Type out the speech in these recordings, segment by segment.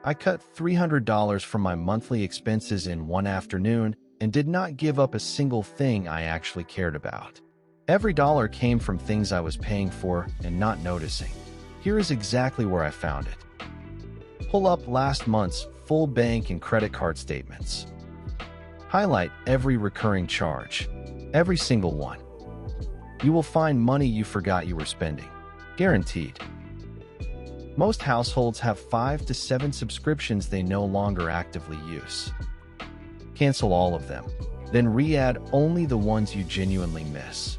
I cut $300 from my monthly expenses in one afternoon and did not give up a single thing I actually cared about. Every dollar came from things I was paying for and not noticing. Here is exactly where I found it. Pull up last month's full bank and credit card statements. Highlight every recurring charge, every single one. You will find money you forgot you were spending. Guaranteed. Most households have 5 to 7 subscriptions they no longer actively use. Cancel all of them, then re-add only the ones you genuinely miss.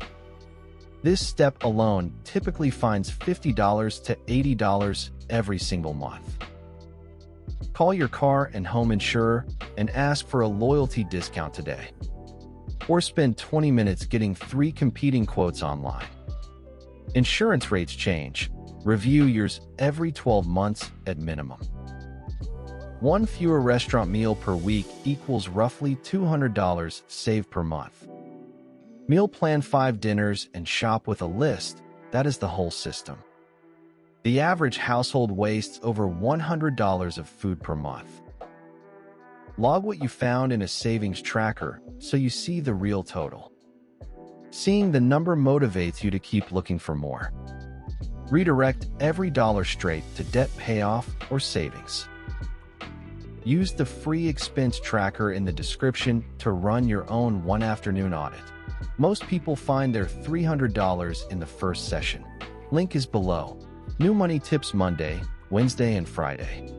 This step alone typically finds $50 to $80 every single month. Call your car and home insurer and ask for a loyalty discount today. Or spend 20 minutes getting 3 competing quotes online. Insurance rates change. Review yours every 12 months at minimum. One fewer restaurant meal per week equals roughly $200 saved per month. Meal plan 5 dinners and shop with a list. That is the whole system. The average household wastes over $100 of food per month. Log what you found in a savings tracker so you see the real total. Seeing the number motivates you to keep looking for more. Redirect every dollar straight to debt payoff or savings. Use the free expense tracker in the description to run your own one-afternoon audit. Most people find their $300 in the first session. Link is below. New money tips Monday, Wednesday, and Friday.